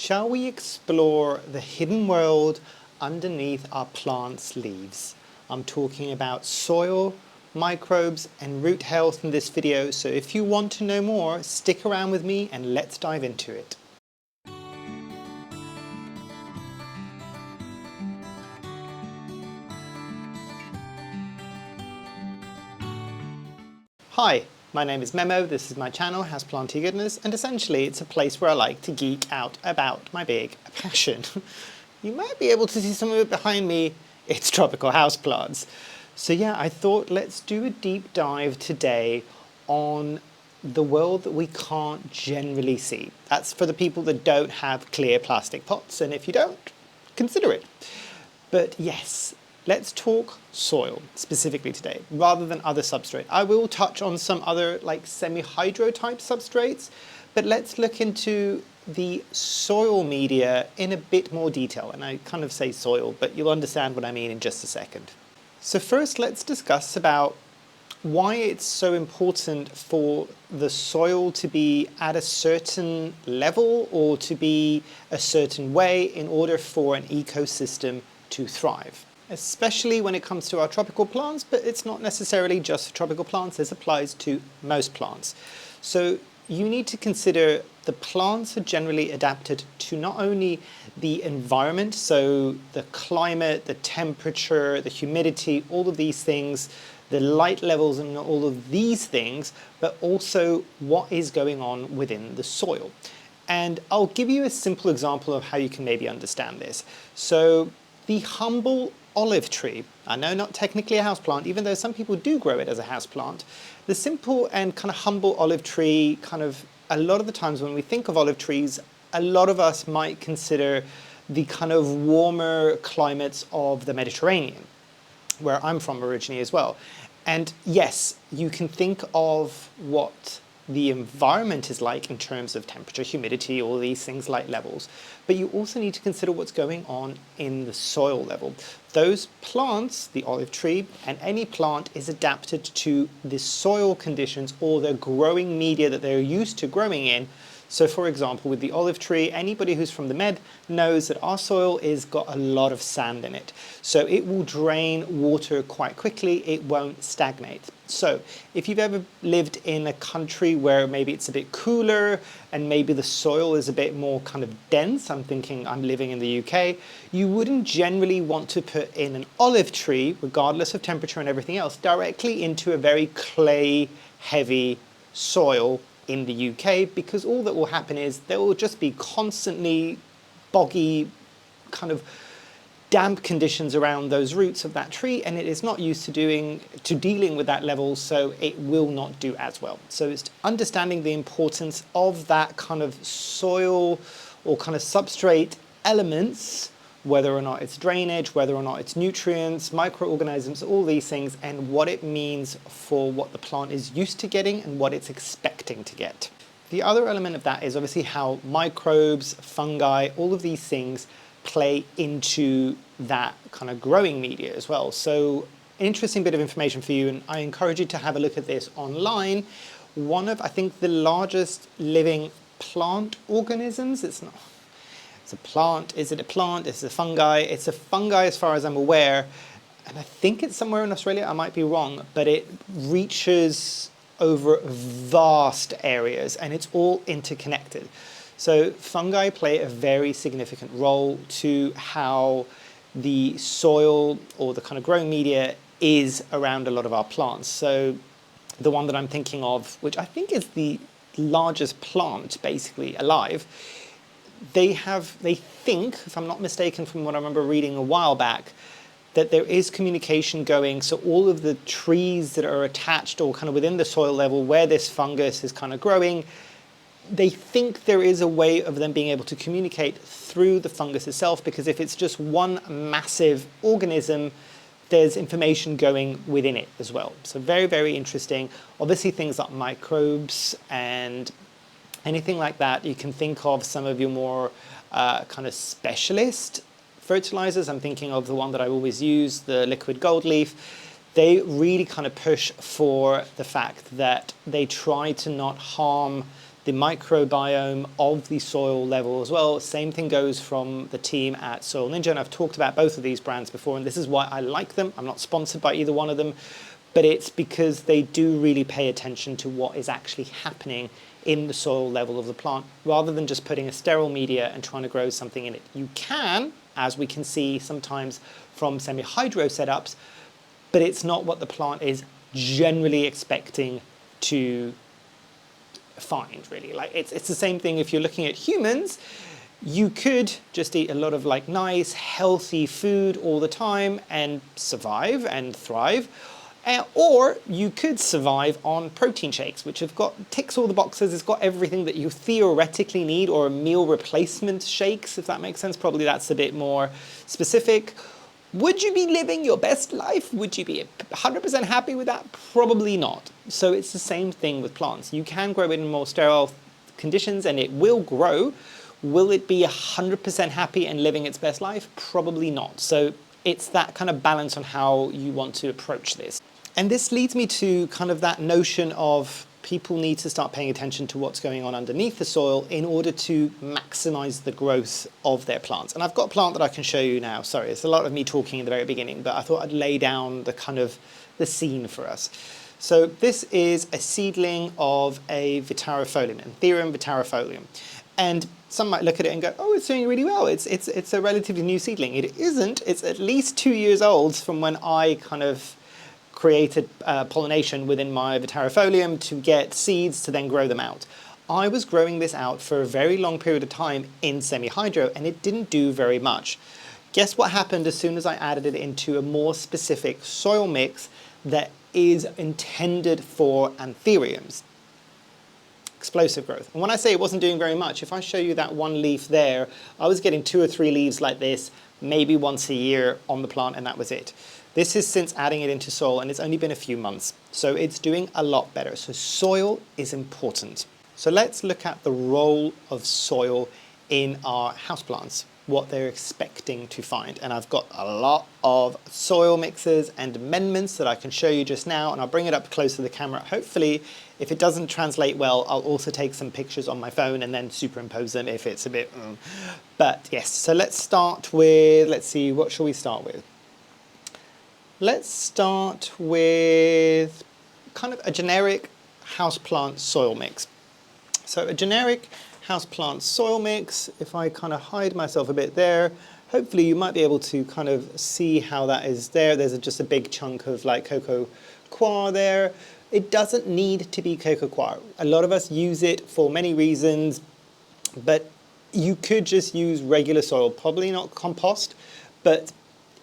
Shall we explore the hidden world underneath our plants' leaves? I'm talking about soil, microbes and root health in this video, so if you want to know more, stick around with me and let's dive into it. Hi, my name is Memo, this is my channel, Houseplantygoodness, and essentially it's a place where I like to geek out about my big passion. You might be able to see some of it behind me, it's tropical houseplants. So yeah, I thought let's do a deep dive today on the world that we can't generally see. That's for the people that don't have clear plastic pots, and if you don't, consider it. But yes, let's talk soil specifically today, rather than other substrate. I will touch on some other like semi-hydro type substrates, but let's look into the soil media in a bit more detail. And I kind of say soil, but you'll understand what I mean in just a second. So first, let's discuss about why it's so important for the soil to be at a certain level or to be a certain way in order for an ecosystem to thrive. Especially when it comes to our tropical plants, but it's not necessarily just tropical plants, this applies to most plants. So you need to consider the plants are generally adapted to not only the environment, so the climate, the temperature, the humidity, all of these things, the light levels and all of these things, but also what is going on within the soil. And I'll give you a simple example of how you can maybe understand this. So the humble olive tree, I know not technically a houseplant, even though some people do grow it as a houseplant, the simple and kind of humble olive tree, kind of a lot of the times when we think of olive trees, a lot of us might consider the kind of warmer climates of the Mediterranean, where I'm from originally as well. And yes, you can think of what the environment is like in terms of temperature, humidity, all these things, light levels, but you also need to consider what's going on in the soil level. Those plants, the olive tree, and any plant is adapted to the soil conditions or the growing media that they're used to growing in. So for example, with the olive tree, anybody who's from the Med knows that our soil is got a lot of sand in it. So it will drain water quite quickly, it won't stagnate. So if you've ever lived in a country where maybe it's a bit cooler and maybe the soil is a bit more kind of dense, I'm thinking I'm living in the UK, you wouldn't generally want to put in an olive tree, regardless of temperature and everything else, directly into a very clay heavy soil in the UK, because all that will happen is there will just be constantly boggy, kind of damp conditions around those roots of that tree, and it is not used to dealing with that level, so it will not do as well. So it's understanding the importance of that kind of soil or kind of substrate elements, whether or not it's drainage, whether or not it's nutrients, microorganisms, all these things, and what it means for what the plant is used to getting and what it's expecting to get. The other element of that is obviously how microbes, fungi, all of these things play into that kind of growing media as well. So an interesting bit of information for you, and I encourage you to have a look at this online. One of, I think, the largest living plant organisms, it's a plant, is it a plant, is it a fungi? It's a fungi as far as I'm aware, and I think it's somewhere in Australia, I might be wrong, but it reaches over vast areas and it's all interconnected. So fungi play a very significant role to how the soil or the kind of growing media is around a lot of our plants. So the one that I'm thinking of, which I think is the largest plant basically alive, they think, if I'm not mistaken from what I remember reading a while back, that there is communication going, so all of the trees that are attached or kind of within the soil level where this fungus is kind of growing, they think there is a way of them being able to communicate through the fungus itself, because if it's just one massive organism, there's information going within it as well. So very, very interesting. Obviously things like microbes and anything like that, you can think of some of your more kind of specialist fertilizers. I'm thinking of the one that I always use, the liquid gold leaf. They really kind of push for the fact that they try to not harm the microbiome of the soil level as well. Same thing goes from the team at Soil Ninja, and I've talked about both of these brands before, and this is why I like them. I'm not sponsored by either one of them, but it's because they do really pay attention to what is actually happening in the soil level of the plant, rather than just putting a sterile media and trying to grow something in it. You can, as we can see sometimes from semi-hydro setups, but it's not what the plant is generally expecting to find, really. Like it's the same thing if you're looking at humans. You could just eat a lot of like nice, healthy food all the time and survive and thrive. Or you could survive on protein shakes, which have ticks all the boxes. It's got everything that you theoretically need, or meal replacement shakes, if that makes sense. Probably that's a bit more specific. Would you be living your best life? Would you be 100% happy with that? Probably not. So it's the same thing with plants. You can grow it in more sterile conditions and it will grow. Will it be 100% happy and living its best life? Probably not. So it's that kind of balance on how you want to approach this. And this leads me to kind of that notion of people need to start paying attention to what's going on underneath the soil in order to maximize the growth of their plants. And I've got a plant that I can show you now. Sorry, it's a lot of me talking in the very beginning, but I thought I'd lay down the kind of the scene for us. So this is a seedling of a Vitarifolium, Anthurium vitarifolium. And some might look at it and go, oh, it's doing really well. It's a relatively new seedling. It isn't. It's at least 2 years old from when I kind of created pollination within my Vitarifolium to get seeds to then grow them out. I was growing this out for a very long period of time in semi-hydro and it didn't do very much. Guess what happened as soon as I added it into a more specific soil mix that is intended for anthuriums? Explosive growth. And when I say it wasn't doing very much, if I show you that one leaf there, I was getting 2 or 3 leaves like this, maybe once a year on the plant, and that was it. This is since adding it into soil, and it's only been a few months. So it's doing a lot better. So soil is important. So let's look at the role of soil in our houseplants, what they're expecting to find. And I've got a lot of soil mixes and amendments that I can show you just now, and I'll bring it up close to the camera. Hopefully, if it doesn't translate well, I'll also take some pictures on my phone and then superimpose them if it's a bit... But yes, so let's start with, let's see, what shall we start with? Let's start with kind of a generic houseplant soil mix. So a generic houseplant soil mix, if I kind of hide myself a bit there, hopefully you might be able to kind of see how that is there. There's just a big chunk of like cocoa coir there. It doesn't need to be cocoa coir. A lot of us use it for many reasons, but you could just use regular soil, probably not compost, but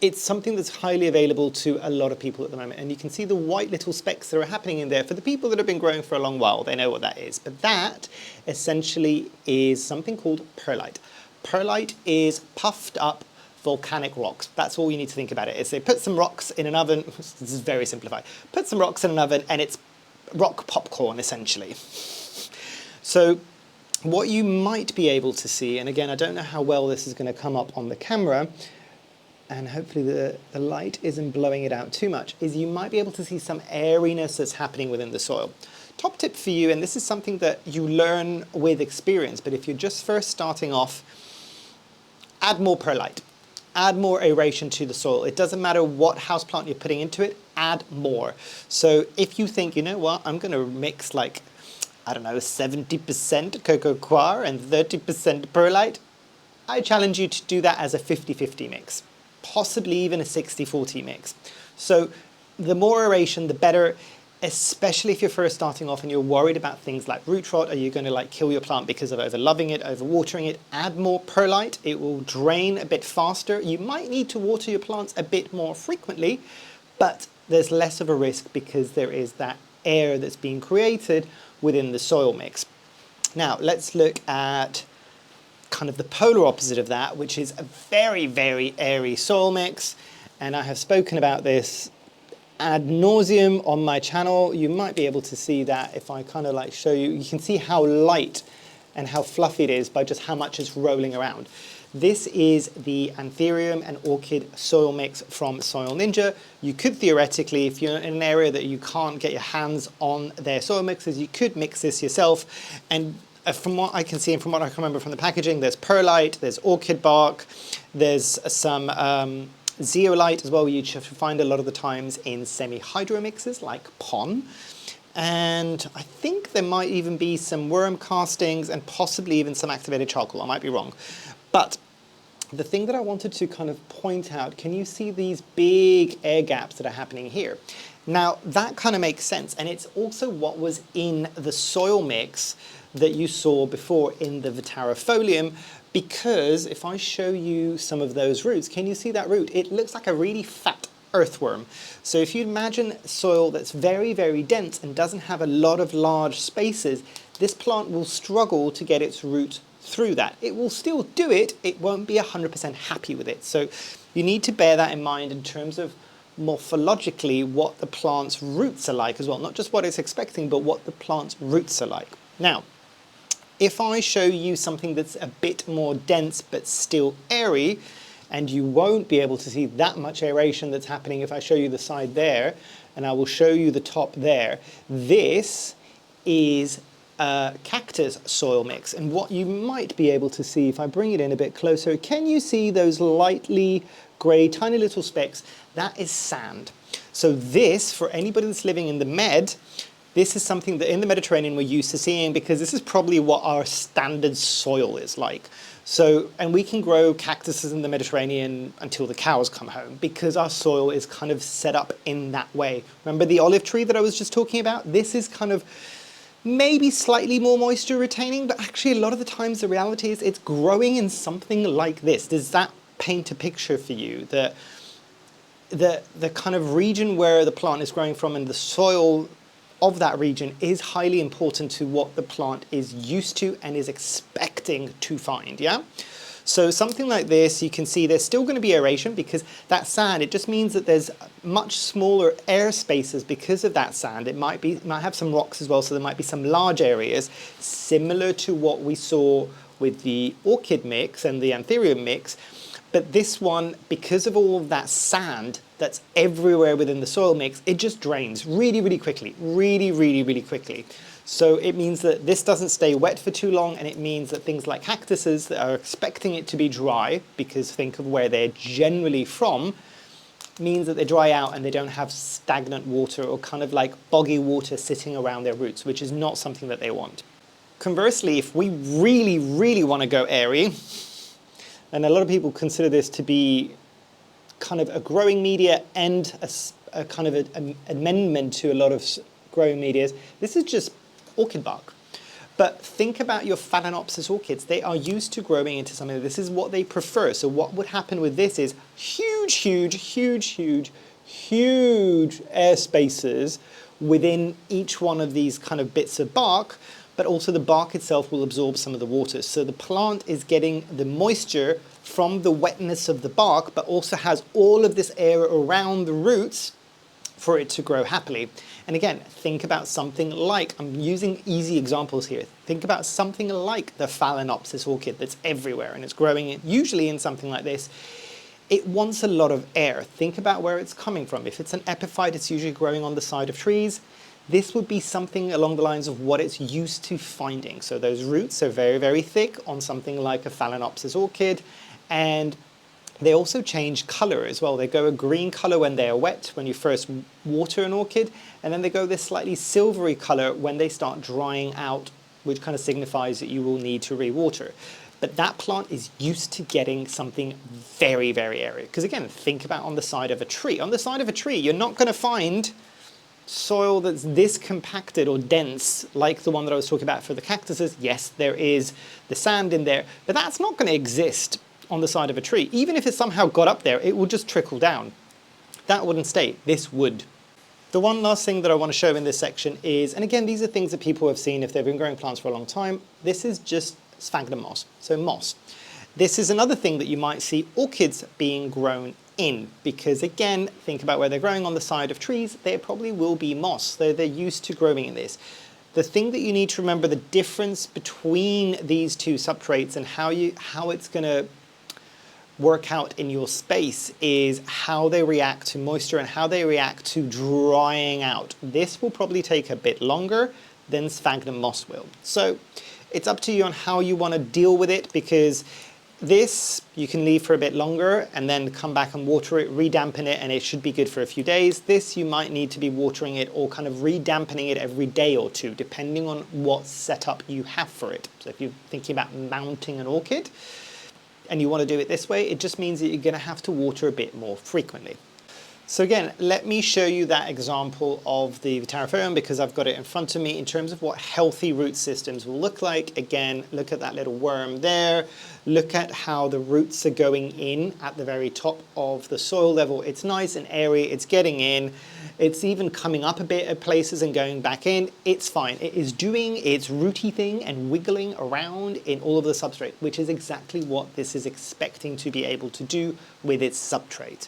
it's something that's highly available to a lot of people at the moment. And you can see the white little specks that are happening in there. For the people that have been growing for a long while, they know what that is. But that essentially is something called perlite. Perlite is puffed up volcanic rocks. That's all you need to think about it. Is they put some rocks in an oven. This is very simplified. Put some rocks in an oven and it's rock popcorn, essentially. So what you might be able to see, and again, I don't know how well this is going to come up on the camera, and hopefully the light isn't blowing it out too much, is you might be able to see some airiness that's happening within the soil. Top tip for you, and this is something that you learn with experience, but if you're just first starting off, add more perlite. Add more aeration to the soil. It doesn't matter what houseplant you're putting into it, add more. So if you think, you know what, I'm going to mix like, I don't know, 70% cocoa coir and 30% perlite, I challenge you to do that as a 50-50 mix. Possibly even a 60-40 mix. So the more aeration, the better, especially if you're first starting off and you're worried about things like root rot. Are you going to like kill your plant because of overloving it, overwatering it? Add more perlite. It will drain a bit faster. You might need to water your plants a bit more frequently, but there's less of a risk because there is that air that's being created within the soil mix. Now let's look at kind of the polar opposite of that, which is a very, very airy soil mix. And I have spoken about this ad nauseum on my channel. You might be able to see that if I kind of like show you. You can see how light and how fluffy it is by just how much it's rolling around. This is the Anthurium and Orchid soil mix from Soil Ninja. You could theoretically, if you're in an area that you can't get your hands on their soil mixes, you could mix this yourself. And from what I can see and from what I can remember from the packaging, there's perlite, there's orchid bark, there's some zeolite as well, which you find a lot of the times in semi-hydro mixes like pon. And I think there might even be some worm castings and possibly even some activated charcoal. I might be wrong. But the thing that I wanted to kind of point out, can you see these big air gaps that are happening here? Now, that kind of makes sense. And it's also what was in the soil mix that you saw before in the Vitarifolium, because if I show you some of those roots, can you see that root? It looks like a really fat earthworm. So if you imagine soil that's very, very dense and doesn't have a lot of large spaces, this plant will struggle to get its root through that. It will still do it, it won't be 100% happy with it. So you need to bear that in mind in terms of morphologically what the plant's roots are like as well. Not just what it's expecting, but what the plant's roots are like. Now, if I show you something that's a bit more dense but still airy, and you won't be able to see that much aeration that's happening if I show you the side there, and I will show you the top there. This is a cactus soil mix, and what you might be able to see if I bring it in a bit closer, can you see those lightly grey tiny little specks? That is sand. So this, for anybody that's living in the Med, this is something that in the Mediterranean we're used to seeing, because this is probably what our standard soil is like. So, and we can grow cactuses in the Mediterranean until the cows come home, because our soil is kind of set up in that way. Remember the olive tree that I was just talking about? This is kind of maybe slightly more moisture retaining, but actually a lot of the times the reality is it's growing in something like this. Does that paint a picture for you? The kind of region where the plant is growing from and the soil of that region is highly important to what the plant is used to and is expecting to find, yeah? So something like this, you can see there's still going to be aeration, because that sand, it just means that there's much smaller air spaces because of that sand. It might have some rocks as well, so there might be some large areas, similar to what we saw with the orchid mix and the anthurium mix. But this one, because of all of that sand that's everywhere within the soil mix, it just drains really, really quickly, really, really, really quickly. So it means that this doesn't stay wet for too long, and it means that things like cactuses that are expecting it to be dry, because think of where they're generally from, means that they dry out and they don't have stagnant water or kind of like boggy water sitting around their roots, which is not something that they want. Conversely, if we really, really want to go airy, and a lot of people consider this to be kind of a growing media and a kind of an amendment to a lot of growing medias, this is just orchid bark. But think about your Phalaenopsis orchids. They are used to growing into something. This is what they prefer. So what would happen with this is huge, huge, huge, huge, huge air spaces within each one of these kind of bits of bark, but also the bark itself will absorb some of the water. So the plant is getting the moisture from the wetness of the bark, but also has all of this air around the roots for it to grow happily. And again, think about something like, I'm using easy examples here, think about something like the Phalaenopsis orchid that's everywhere and it's growing usually in something like this. It wants a lot of air. Think about where it's coming from. If it's an epiphyte, it's usually growing on the side of trees. This would be something along the lines of what it's used to finding. So those roots are very, very thick on something like a Phalaenopsis orchid, and they also change color as well. They go a green color when they are wet, when you first water an orchid, and then they go this slightly silvery color when they start drying out, which kind of signifies that you will need to re-water. But that plant is used to getting something very, very airy. Because again, think about on the side of a tree. On the side of a tree, you're not going to find soil that's this compacted or dense like the one that I was talking about for the cactuses. Yes, there is the sand in there, but that's not going to exist on the side of a tree. Even if it somehow got up there, it will just trickle down. That wouldn't stay. This would. The one last thing that I want to show in this section is, and again, these are things that people have seen if they've been growing plants for a long time, this is just sphagnum moss, so moss. This is another thing that you might see orchids being grown in, because again, think about where they're growing on the side of trees, there probably will be moss. They're used to growing in this. The thing that you need to remember, the difference between these two substrates and how it's going to work out in your space is how they react to moisture and how they react to drying out. This will probably take a bit longer than sphagnum moss will. So It's up to you on how you want to deal with it, because this you can leave for a bit longer and then come back and water it, re-dampen it, and it should be good for a few days. This you might need to be watering it or kind of re-dampening it every day or two, depending on what setup you have for it. So if you're thinking about mounting an orchid and you want to do it this way, it just means that you're going to have to water a bit more frequently. So again, let me show you that example of the Vitaripherium, because I've got it in front of me in terms of what healthy root systems will look like. Again, look at that little worm there. Look at how the roots are going in at the very top of the soil level. It's nice and airy, it's getting in. It's even coming up a bit at places and going back in. It's fine. It is doing its rooty thing and wiggling around in all of the substrate, which is exactly what this is expecting to be able to do with its substrate.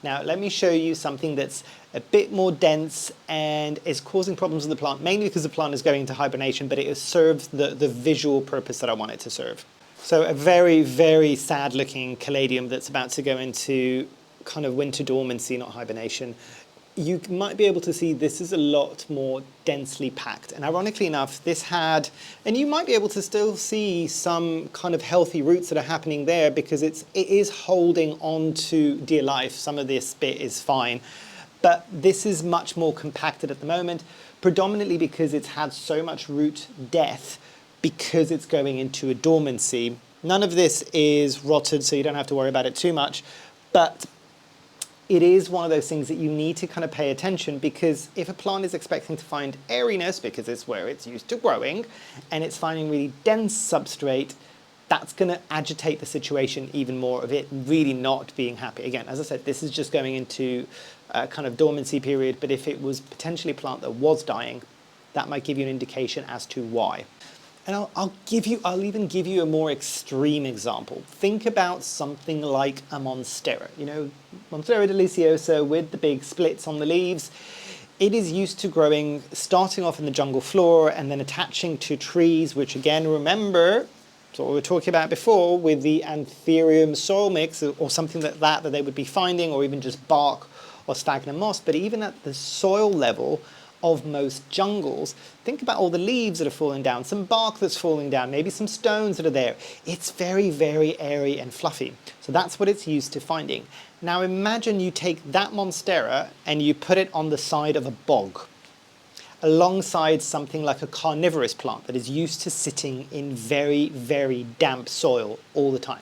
Now let me show you something that's a bit more dense and is causing problems with the plant, mainly because the plant is going into hibernation, but it serves the visual purpose that I want it to serve. So a very, very sad looking caladium that's about to go into kind of winter dormancy, not hibernation. You might be able to see this is a lot more densely packed, and ironically enough this had, and you might be able to still see some kind of healthy roots that are happening there, because it is holding on to dear life. Some of this bit is fine, but this is much more compacted at the moment, predominantly because it's had so much root death because it's going into a dormancy. None of this is rotted, so you don't have to worry about it too much, but it is one of those things that you need to kind of pay attention, because if a plant is expecting to find airiness, because it's where it's used to growing, and it's finding really dense substrate, that's going to agitate the situation even more of it really not being happy. Again, as I said, this is just going into a kind of dormancy period, but if it was potentially a plant that was dying, that might give you an indication as to why. And I'll even give you a more extreme example. Think about something like a Monstera. You know, Monstera deliciosa with the big splits on the leaves. It is used to growing, starting off in the jungle floor and then attaching to trees, which again, remember, it's what we were talking about before with the Anthurium soil mix or something like that they would be finding, or even just bark or sphagnum moss. But even at the soil level of most jungles, think about all the leaves that are falling down, some bark that's falling down, maybe some stones that are there. It's very, very airy and fluffy. So that's what it's used to finding. Now imagine you take that Monstera and you put it on the side of a bog, alongside something like a carnivorous plant that is used to sitting in very, very damp soil all the time.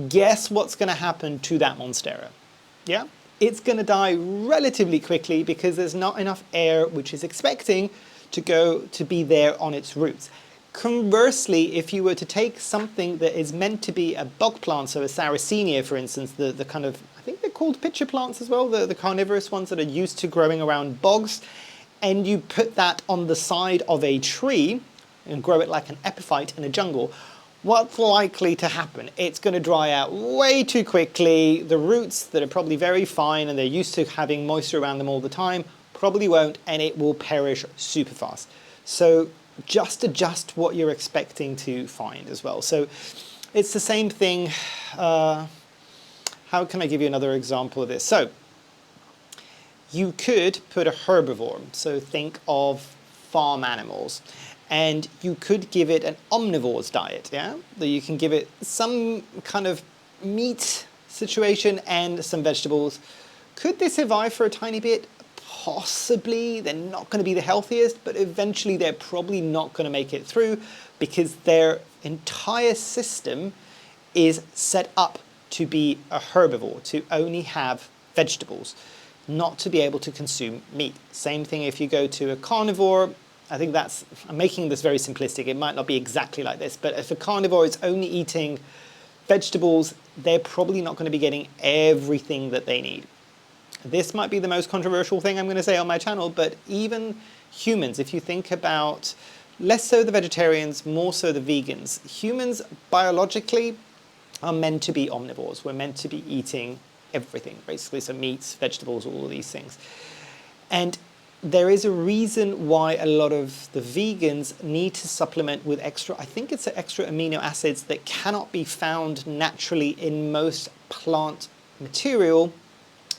Guess what's going to happen to that Monstera? Yeah? It's going to die relatively quickly, because there's not enough air which is expecting to be there on its roots. Conversely, if you were to take something that is meant to be a bog plant, so a Sarracenia for instance, the kind of, I think they're called pitcher plants as well, the carnivorous ones that are used to growing around bogs, and you put that on the side of a tree and grow it like an epiphyte in a jungle, what's likely to happen? It's going to dry out way too quickly. The roots that are probably very fine and they're used to having moisture around them all the time probably won't, and it will perish super fast. So just adjust what you're expecting to find as well. So it's the same thing. How can I give you another example of this? So you could put a herbivore, so think of farm animals, and you could give it an omnivore's diet, yeah? That you can give it some kind of meat situation and some vegetables. Could they survive for a tiny bit? Possibly. They're not going to be the healthiest, but eventually they're probably not going to make it through, because their entire system is set up to be a herbivore, to only have vegetables, not to be able to consume meat. Same thing if you go to a carnivore. I think I'm making this very simplistic. It might not be exactly like this, but if a carnivore is only eating vegetables, they're probably not going to be getting everything that they need. This might be the most controversial thing I'm going to say on my channel, but even humans, if you think about less so the vegetarians, more so the vegans, humans biologically are meant to be omnivores. We're meant to be eating everything, basically, so meats, vegetables, all of these things. And there is a reason why a lot of the vegans need to supplement with extra, I think it's extra amino acids that cannot be found naturally in most plant material,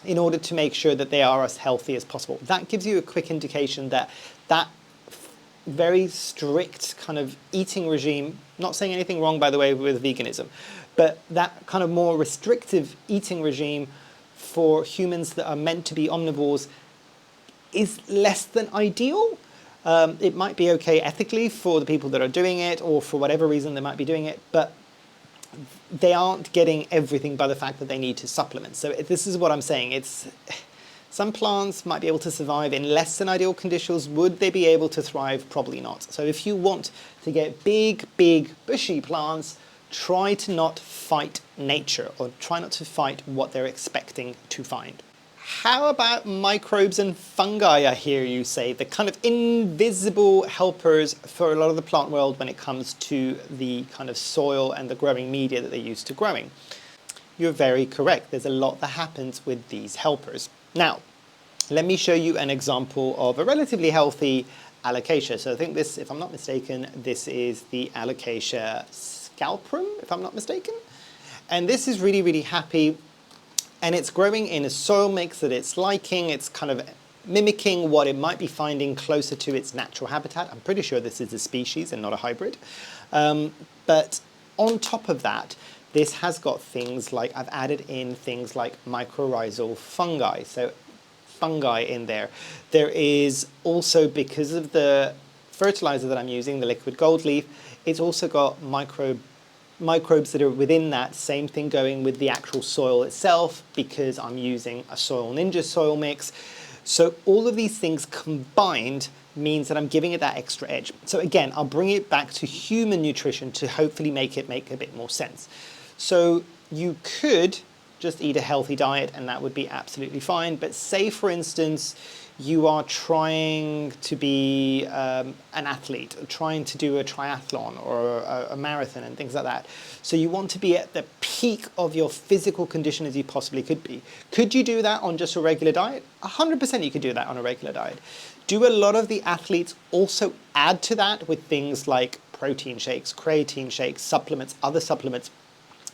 in order to make sure that they are as healthy as possible. That gives you a quick indication that very strict kind of eating regime, not saying anything wrong, by the way, with veganism, but that kind of more restrictive eating regime for humans that are meant to be omnivores is less than ideal. It might be okay ethically for the people that are doing it, or for whatever reason they might be doing it, but they aren't getting everything by the fact that they need to supplement. So this is what I'm saying. It's some plants might be able to survive in less than ideal conditions. Would they be able to thrive? Probably not. So if you want to get big, bushy plants, try to not fight nature, or try not to fight what they're expecting to find. How about microbes and fungi, I hear you say, the kind of invisible helpers for a lot of the plant world when it comes to the kind of soil and the growing media that they're used to growing? You're very correct. There's a lot that happens with these helpers. Now, let me show you an example of a relatively healthy Alocasia. So I think this, if I'm not mistaken, this is the Alocasia scalprum, if I'm not mistaken. And this is really happy. And it's growing in a soil mix that it's liking. It's kind of mimicking what it might be finding closer to its natural habitat. I'm pretty sure this is a species and not a hybrid. But on top of that, this has got things like, I've added in things like mycorrhizal fungi. So fungi in there. There is also, because of the fertilizer that I'm using, the liquid gold leaf, it's also got microbes that are within that, same thing going with the actual soil itself, because I'm using a Soil Ninja soil mix. So all of these things combined means that I'm giving it that extra edge. So again, I'll bring it back to human nutrition to hopefully make it make a bit more sense. So you could just eat a healthy diet and that would be absolutely fine. But say, for instance, you are trying to be an athlete, trying to do a triathlon or a marathon and things like that. So you want to be at the peak of your physical condition as you possibly could be. Could you do that on just a regular diet? 100% you could do that on a regular diet. Do a lot of the athletes also add to that with things like protein shakes, creatine shakes, supplements, other supplements?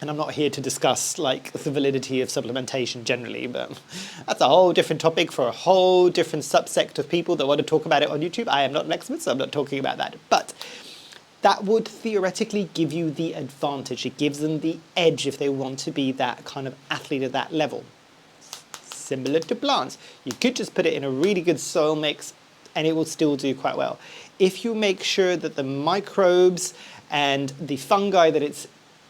And I'm not here to discuss like the validity of supplementation generally, but that's a whole different topic for a whole different subsect of people that want to talk about it on YouTube. I am not an expert, so I'm not talking about that. But that would theoretically give you the advantage. It gives them the edge if they want to be that kind of athlete at that level. Similar to plants. You could just put it in a really good soil mix and it will still do quite well. If you make sure that the microbes and the fungi that it's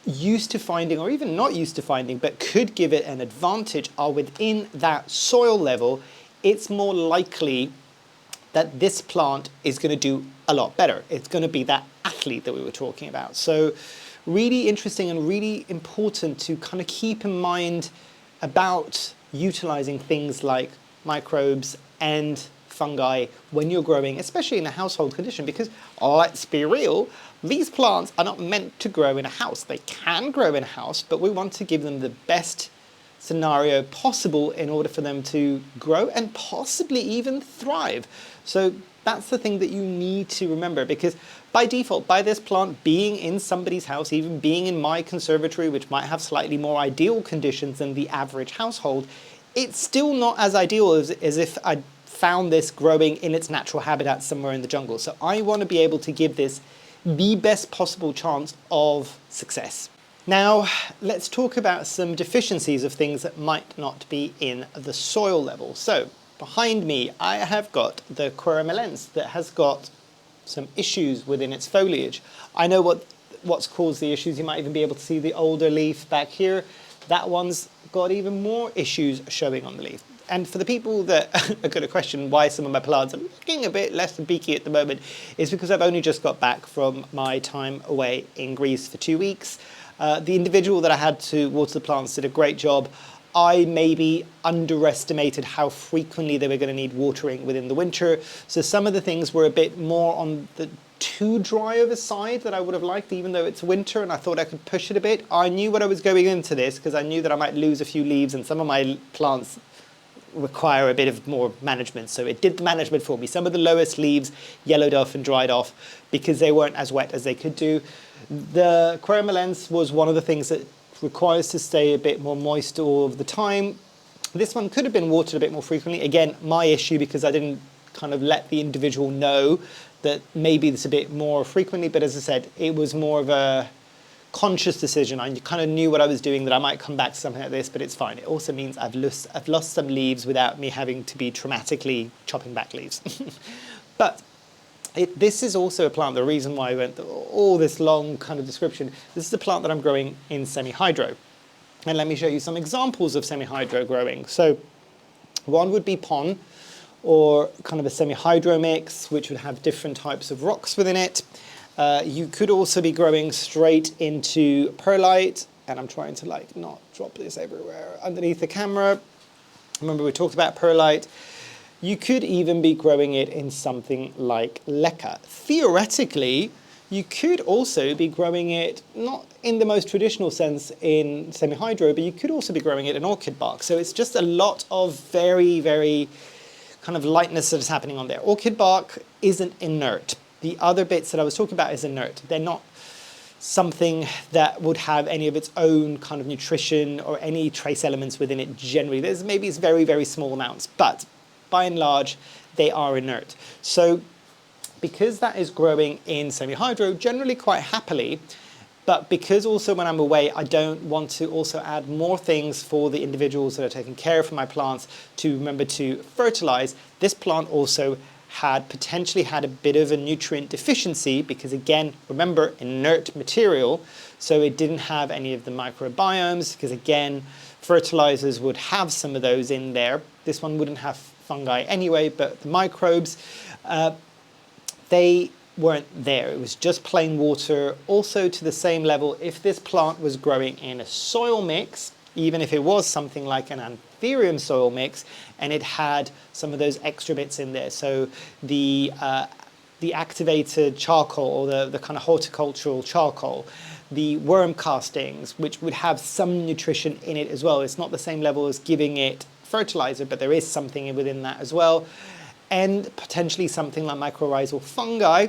used to finding, or even not used to finding, but could give it an advantage, are within that soil level, it's more likely that this plant is going to do a lot better. It's going to be that athlete that we were talking about. So really interesting and really important to kind of keep in mind about utilizing things like microbes and fungi when you're growing, especially in a household condition, because let's be real, these plants are not meant to grow in a house. They can grow in a house, but we want to give them the best scenario possible in order for them to grow and possibly even thrive. So that's the thing that you need to remember, because by default, by this plant being in somebody's house, even being in my conservatory, which might have slightly more ideal conditions than the average household, it's still not as ideal as if I found this growing in its natural habitat somewhere in the jungle. So I want to be able to give this the best possible chance of success. Now, let's talk about some deficiencies of things that might not be in the soil level. So behind me, I have got the Coramelense that has got some issues within its foliage. I know what's caused the issues. You might even be able to see the older leaf back here. That one's got even more issues showing on the leaf. And for the people that are going to question why some of my plants are looking a bit less than peaky at the moment, is because I've only just got back from my time away in Greece for 2 weeks. The individual that I had to water the plants did a great job. I maybe underestimated how frequently they were going to need watering within the winter. So some of the things were a bit more on the too dry of a side that I would have liked, even though it's winter and I thought I could push it a bit. I knew what I was going into this because I knew that I might lose a few leaves, and some of my plants require a bit of more management. So it did the management for me. Some of the lowest leaves yellowed off and dried off because they weren't as wet as they could do. The Coramelense was one of the things that requires to stay a bit more moist all of the time. This one could have been watered a bit more frequently. Again, my issue, because I didn't kind of let the individual know that maybe it's a bit more frequently, but as I said, it was more of a conscious decision. I kind of knew what I was doing, that I might come back to something like this, but it's fine. It also means I've lost some leaves without me having to be traumatically chopping back leaves. But this is also a plant, the reason why I went all this long kind of description, this is a plant that I'm growing in semi-hydro. And let me show you some examples of semi-hydro growing. So one would be pon, or kind of a semi-hydro mix, which would have different types of rocks within it. You could also be growing straight into perlite, and I'm trying to like not drop this everywhere underneath the camera. Remember we talked about perlite. You could even be growing it in something like leca. Theoretically, you could also be growing it, not in the most traditional sense in semi-hydro, but you could also be growing it in orchid bark. So it's just a lot of very, very kind of lightness that is happening on there. Orchid bark isn't inert. The other bits that I was talking about is inert. They're not something that would have any of its own kind of nutrition or any trace elements within it generally. There's maybe it's very, very small amounts, but by and large, they are inert. So because that is growing in semi-hydro, generally quite happily, but because also when I'm away, I don't want to also add more things for the individuals that are taking care of my plants to remember to fertilize. This plant also potentially had a bit of a nutrient deficiency because, again, remember, inert material, so it didn't have any of the microbiomes because, again, fertilizers would have some of those in there. This one wouldn't have fungi anyway, but the microbes, they weren't there. It was just plain water. Also to the same level, if this plant was growing in a soil mix, even if it was something like an anthurium soil mix, and it had some of those extra bits in there. So the activated charcoal, or the kind of horticultural charcoal, the worm castings, which would have some nutrition in it as well. It's not the same level as giving it fertilizer, but there is something within that as well. And potentially something like mycorrhizal fungi,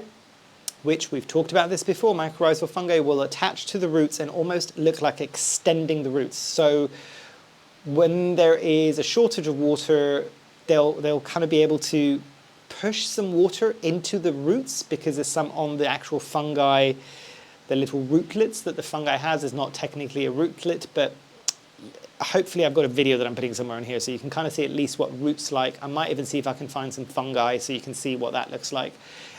which we've talked about this before. Mycorrhizal fungi will attach to the roots and almost look like extending the roots. So when there is a shortage of water, they'll kind of be able to push some water into the roots because there's some on the actual fungi. The little rootlets that the fungi has is not technically a rootlet, but hopefully I've got a video that I'm putting somewhere in here so you can kind of see at least what roots like. I might even see if I can find some fungi so you can see what that looks like.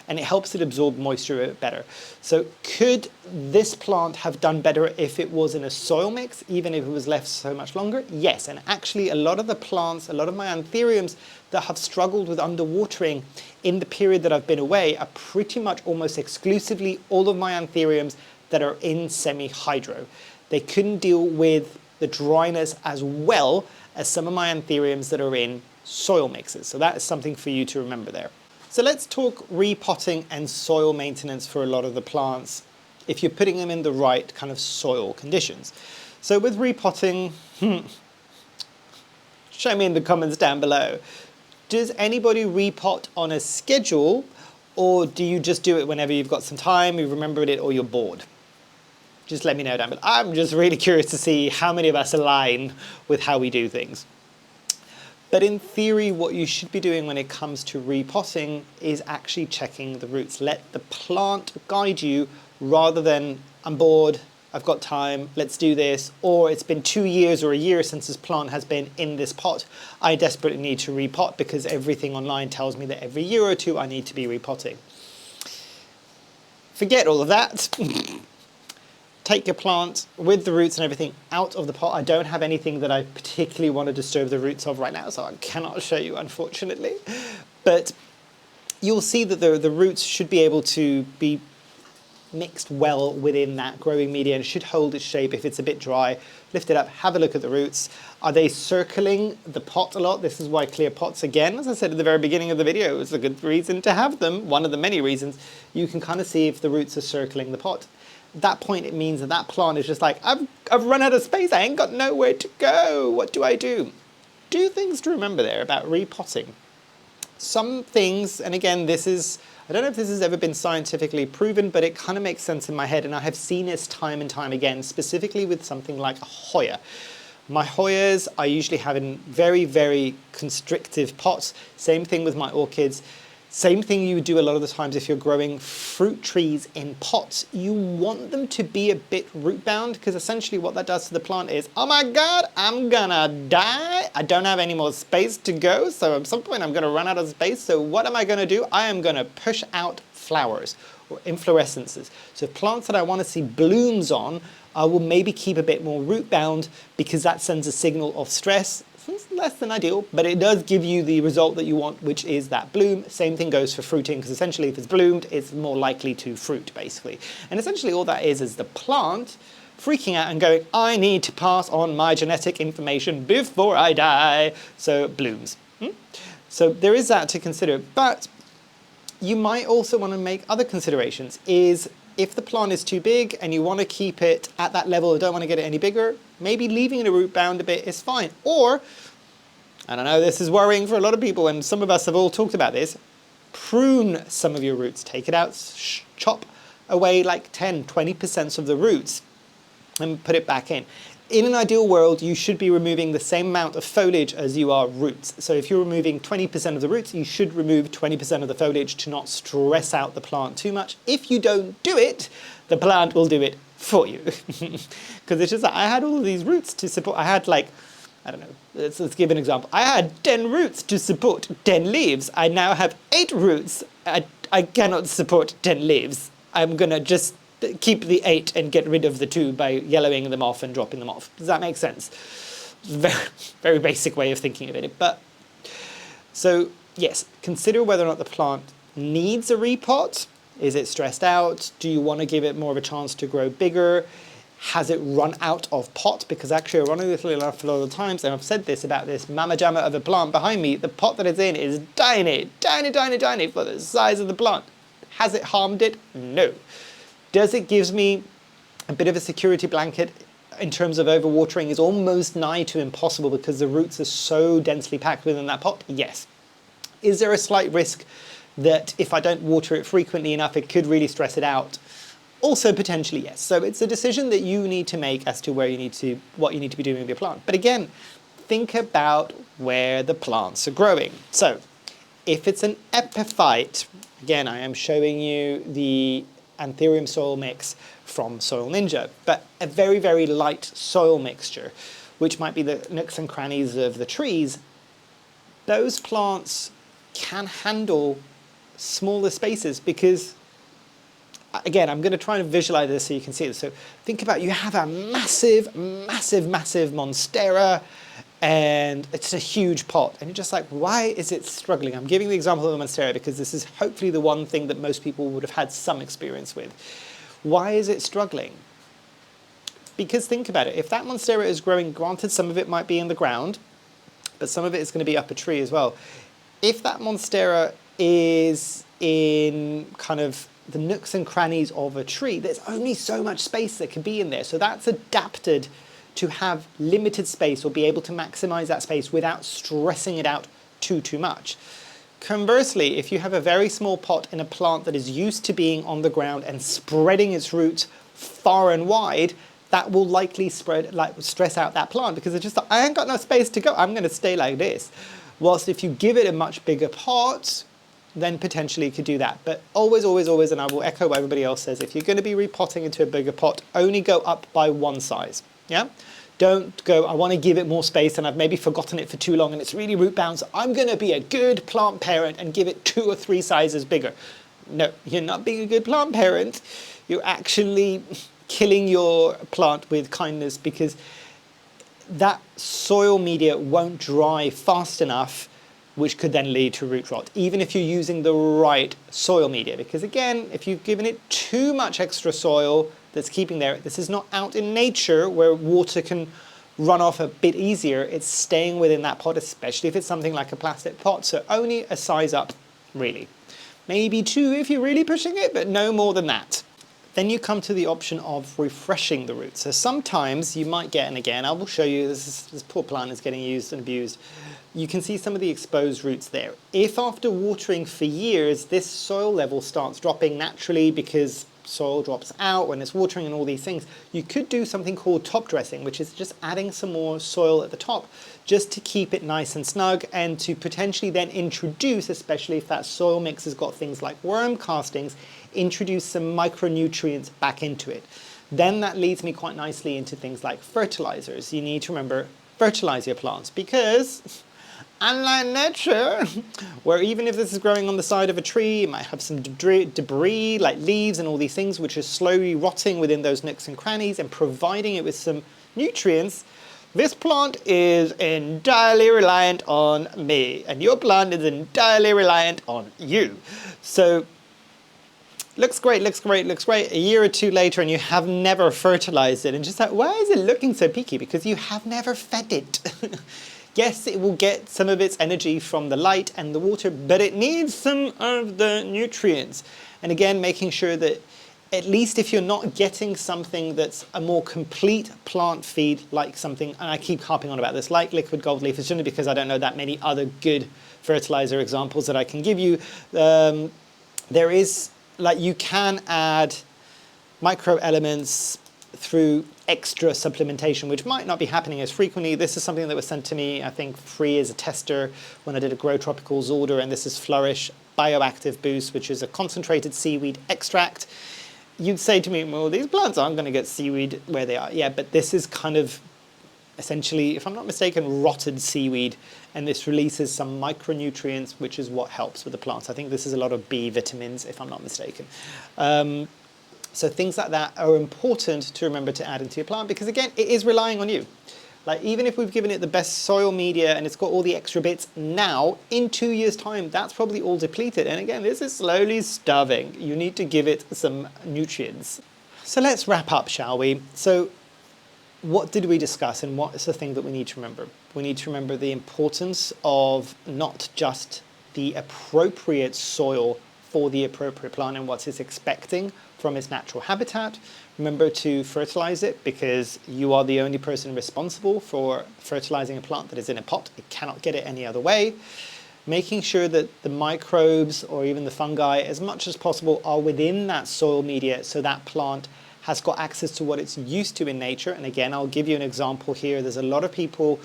And it helps it absorb moisture a bit better. So could this plant have done better if it was in a soil mix, even if it was left so much longer? Yes, and actually a lot of the plants, a lot of my anthuriums that have struggled with underwatering in the period that I've been away are pretty much almost exclusively all of my anthuriums that are in semi-hydro. They couldn't deal with the dryness as well as some of my anthuriums that are in soil mixes. So that is something for you to remember there. So let's talk repotting and soil maintenance for a lot of the plants if you're putting them in the right kind of soil conditions. So with repotting, show me in the comments down below. Does anybody repot on a schedule, or do you just do it whenever you've got some time, you remembered it, or you're bored? Just let me know down below. I'm just really curious to see how many of us align with how we do things. But in theory, what you should be doing when it comes to repotting is actually checking the roots. Let the plant guide you rather than, I'm bored, I've got time, let's do this, or it's been 2 years or a year since this plant has been in this pot. I desperately need to repot because everything online tells me that every year or two I need to be repotting. Forget all of that. Take your plant with the roots and everything out of the pot. I don't have anything that I particularly want to disturb the roots of right now, so I cannot show you, unfortunately. But you'll see that the roots should be able to be mixed well within that growing media and should hold its shape. If it's a bit dry, lift it up, have a look at the roots. Are they circling the pot a lot? This is why clear pots, again, as I said at the very beginning of the video, is a good reason to have them. One of the many reasons. You can kind of see if the roots are circling the pot. At that point, it means that that plant is just like, I've run out of space, I ain't got nowhere to go, what do I do? Two things to remember there about repotting. Some things, and again, this is, I don't know if this has ever been scientifically proven, but it kind of makes sense in my head, and I have seen this time and time again, specifically with something like a Hoya. My Hoyas I usually have in very, very constrictive pots. Same thing with my orchids. Same thing you would do a lot of the times if you're growing fruit trees in pots. You want them to be a bit root bound, because essentially what that does to the plant is, oh my God, I'm gonna die. I don't have any more space to go. So at some point I'm gonna run out of space. So what am I gonna do? I am gonna push out flowers or inflorescences. So plants that I want to see blooms on, I will maybe keep a bit more root bound, because that sends a signal of stress. It's less than ideal, but it does give you the result that you want, which is that bloom. Same thing goes for fruiting, because essentially if it's bloomed, it's more likely to fruit, basically. And essentially all that is the plant freaking out and going, I need to pass on my genetic information before I die. So it blooms. So there is that to consider, but you might also want to make other considerations. Is if the plant is too big and you want to keep it at that level and don't want to get it any bigger, maybe leaving it root bound a bit is fine. Or, I don't know, this is worrying for a lot of people, and some of us have all talked about this, prune some of your roots. Take it out, chop away like 10, 20% of the roots and put it back in. In an ideal world, you should be removing the same amount of foliage as you are roots. So if you're removing 20% of the roots, you should remove 20% of the foliage to not stress out the plant too much. If you don't do it, the plant will do it for you. Because it's just like, I had all of these roots to support. I had like, I don't know, let's give an example. I had 10 roots to support 10 leaves. I now have 8 roots. I cannot support 10 leaves. I'm gonna just keep the 8 and get rid of the 2 by yellowing them off and dropping them off. Does that make sense? Very, very basic way of thinking of it. But so yes, consider whether or not the plant needs a repot. Is it stressed out? Do you want to give it more of a chance to grow bigger? Has it run out of pot? Because actually I run a little enough a lot of times, and I've said this about this mama jamma of a plant behind me. The pot that it's in is tiny, tiny, tiny, tiny for the size of the plant. Has it harmed it? No. Does it give me a bit of a security blanket in terms of overwatering? Is almost nigh to impossible because the roots are so densely packed within that pot? Yes. Is there a slight risk that if I don't water it frequently enough, it could really stress it out? Also potentially yes. So it's a decision that you need to make as to what you need to be doing with your plant. But again, think about where the plants are growing. So if it's an epiphyte, again, I am showing you the Anthurium soil mix from Soil Ninja, but a very, very light soil mixture, which might be the nooks and crannies of the trees. Those plants can handle smaller spaces because, again, I'm going to try and visualize this so you can see it. So think about, you have a massive, massive, massive Monstera, and it's a huge pot, and you're just like, why is it struggling? I'm giving the example of the Monstera because this is hopefully the one thing that most people would have had some experience with. Why is it struggling? Because think about it, if that Monstera is growing, granted some of it might be in the ground, but some of it is going to be up a tree as well. If that Monstera is in kind of the nooks and crannies of a tree, there's only so much space that can be in there. So that's adapted to have limited space or be able to maximize that space without stressing it out too much. Conversely, if you have a very small pot in a plant that is used to being on the ground and spreading its roots far and wide, that will likely stress out that plant because it's just like, I ain't got no space to go, I'm going to stay like this. Whilst if you give it a much bigger pot, then potentially you could do that. But always, always, always, and I will echo what everybody else says, if you're going to be repotting into a bigger pot, only go up by one size. Yeah? Don't go, I want to give it more space and I've maybe forgotten it for too long and it's really root bound, so I'm going to be a good plant parent and give it 2 or 3 sizes bigger. No, you're not being a good plant parent. You're actually killing your plant with kindness because that soil media won't dry fast enough, which could then lead to root rot, even if you're using the right soil media. Because again, if you've given it too much extra soil that's keeping there, this is not out in nature where water can run off a bit easier. It's staying within that pot, especially if it's something like a plastic pot. So only a size up, really. Maybe 2 if you're really pushing it, but no more than that. Then you come to the option of refreshing the roots. So sometimes you might get, and again, I will show you, this poor plant is getting used and abused. You can see some of the exposed roots there. If after watering for years, this soil level starts dropping naturally because soil drops out, when it's watering and all these things, you could do something called top dressing, which is just adding some more soil at the top just to keep it nice and snug and to potentially then introduce, especially if that soil mix has got things like worm castings, introduce some micronutrients back into it. Then that leads me quite nicely into things like fertilizers. You need to remember, fertilize your plants, because unlike nature, where even if this is growing on the side of a tree, it might have some debris like leaves and all these things which are slowly rotting within those nooks and crannies and providing it with some nutrients. This plant is entirely reliant on me, and your plant is entirely reliant on you. So looks great, looks great, looks great. A year or two later and you have never fertilized it, and just like, why is it looking so peaky? Because you have never fed it. Yes, it will get some of its energy from the light and the water, but it needs some of the nutrients. And again, making sure that at least if you're not getting something that's a more complete plant feed, like something, and I keep harping on about this, like liquid gold leaf, it's only because I don't know that many other good fertilizer examples that I can give you. There is, like, you can add micro elements through extra supplementation, which might not be happening as frequently. This is something that was sent to me, I think, free as a tester when I did a Grow Tropicals order, and this is Flourish Bioactive Boost, which is a concentrated seaweed extract. You'd say to me, well, these plants aren't going to get seaweed where they are. Yeah, but this is kind of essentially, if I'm not mistaken, rotted seaweed, and this releases some micronutrients, which is what helps with the plants. I think this is a lot of B vitamins, if I'm not mistaken. So things like that are important to remember to add into your plant, because again, it is relying on you. Like, even if we've given it the best soil media and it's got all the extra bits now, in 2 years' time, that's probably all depleted. And again, this is slowly starving. You need to give it some nutrients. So let's wrap up, shall we? So what did we discuss, and what is the thing that we need to remember? We need to remember the importance of not just the appropriate soil for the appropriate plant and what it's expecting from its natural habitat. Remember to fertilize it, because you are the only person responsible for fertilizing a plant that is in a pot. It cannot get it any other way. Making sure that the microbes or even the fungi, as much as possible, are within that soil media so that plant has got access to what it's used to in nature. And again, I'll give you an example here. There's a lot of people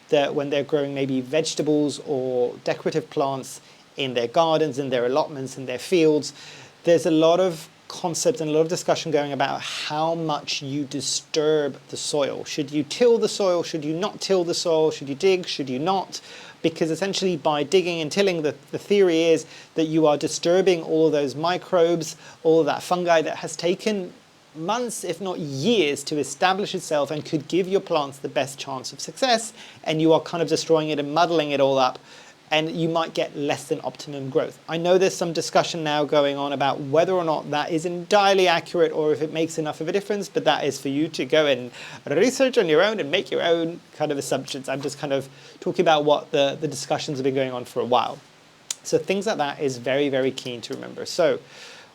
that when they're growing maybe vegetables or decorative plants in their gardens, in their allotments, in their fields, there's a lot of concept and a lot of discussion going about how much you disturb the soil. Should you till the soil? Should you not till the soil? Should you dig? Should you not? Because essentially by digging and tilling, the theory is that you are disturbing all of those microbes, all of that fungi that has taken months, if not years, to establish itself and could give your plants the best chance of success, and you are kind of destroying it and muddling it all up, and you might get less than optimum growth. I know there's some discussion now going on about whether or not that is entirely accurate or if it makes enough of a difference, but that is for you to go and research on your own and make your own kind of assumptions. I'm just kind of talking about what the discussions have been going on for a while. So things like that is very, very keen to remember. So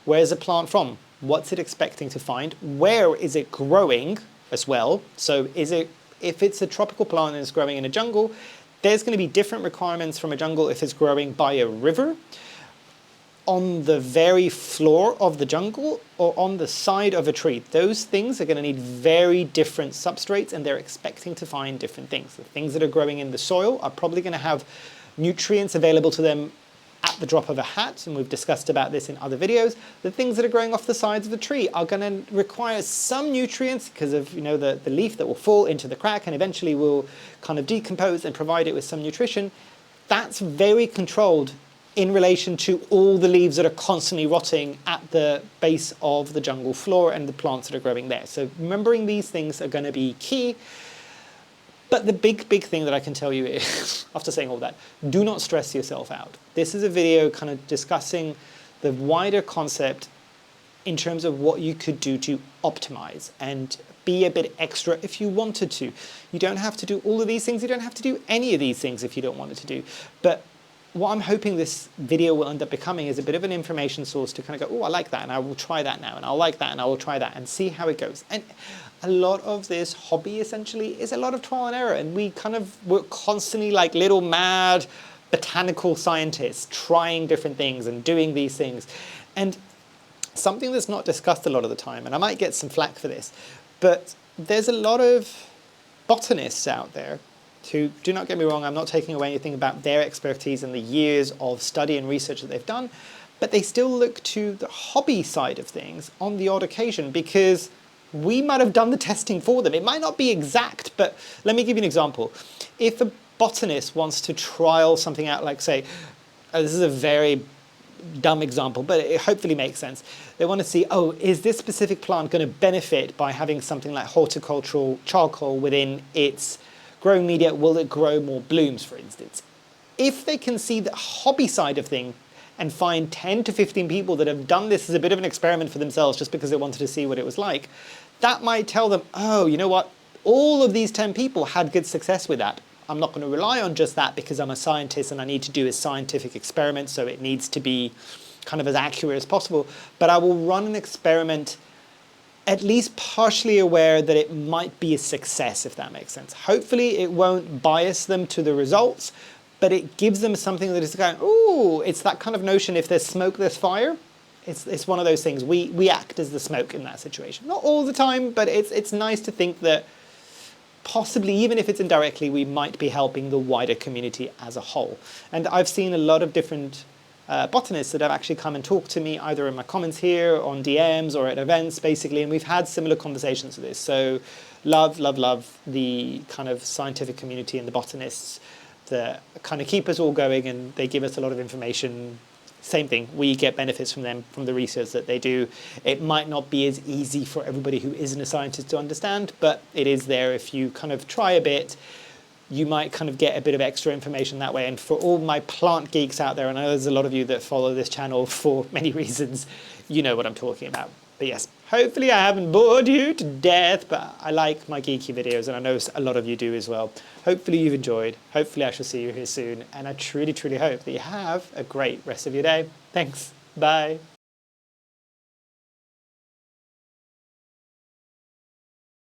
where's the plant from? What's it expecting to find? Where is it growing as well? So if it's a tropical plant and it's growing in a jungle, there's going to be different requirements from a jungle if it's growing by a river, on the very floor of the jungle, or on the side of a tree. Those things are going to need very different substrates, and they're expecting to find different things. The things that are growing in the soil are probably going to have nutrients available to them at the drop of a hat, and we've discussed about this in other videos. The things that are growing off the sides of the tree are going to require some nutrients because of, you know, the leaf that will fall into the crack and eventually will kind of decompose and provide it with some nutrition. That's very controlled in relation to all the leaves that are constantly rotting at the base of the jungle floor and the plants that are growing there. So remembering these things are going to be key. But the big thing that I can tell you is, after saying all that, do not stress yourself out. This is a video kind of discussing the wider concept in terms of what you could do to optimize and be a bit extra if you wanted to. You don't have to do all of these things. You don't have to do any of these things if you don't want it to do. But what I'm hoping this video will end up becoming is a bit of an information source to kind of go, oh, I like that, and I will try that now, and I'll like that, and I will try that, and see how it goes. And a lot of this hobby essentially is a lot of trial and error, and we're constantly like little mad botanical scientists trying different things and doing these things. And something that's not discussed a lot of the time, and I might get some flack for this, but there's a lot of botanists out there who, do not get me wrong, I'm not taking away anything about their expertise and the years of study and research that they've done, but they still look to the hobby side of things on the odd occasion because we might have done the testing for them. It might not be exact, but let me give you an example. If a botanist wants to trial something out, like say, this is a very dumb example, but it hopefully makes sense. They want to see, oh, is this specific plant going to benefit by having something like horticultural charcoal within its growing media? Will it grow more blooms, for instance? If they can see the hobby side of things and find 10 to 15 people that have done this as a bit of an experiment for themselves just because they wanted to see what it was like, that might tell them, oh, you know what? All of these 10 people had good success with that. I'm not going to rely on just that because I'm a scientist and I need to do a scientific experiment, so it needs to be kind of as accurate as possible. But I will run an experiment at least partially aware that it might be a success, if that makes sense. Hopefully it won't bias them to the results, but it gives them something that is going, ooh, it's that kind of notion, if there's smoke, there's fire. It's one of those things. We act as the smoke in that situation. Not all the time, but it's nice to think that possibly, even if it's indirectly, we might be helping the wider community as a whole. And I've seen a lot of different botanists that have actually come and talked to me either in my comments here, on DMs, or at events, basically, and we've had similar conversations with this. So love the kind of scientific community and the botanists that kind of keep us all going, and they give us a lot of information. Same thing, we get benefits from them, from the research that they do. It might not be as easy for everybody who isn't a scientist to understand, but it is there. If you kind of try a bit, you might kind of get a bit of extra information that way. And for all my plant geeks out there, and I know there's a lot of you that follow this channel for many reasons, you know what I'm talking about. But yes, hopefully I haven't bored you to death, but I like my geeky videos, and I know a lot of you do as well. Hopefully you've enjoyed. Hopefully I shall see you here soon, and I truly, truly hope that you have a great rest of your day. Thanks. Bye.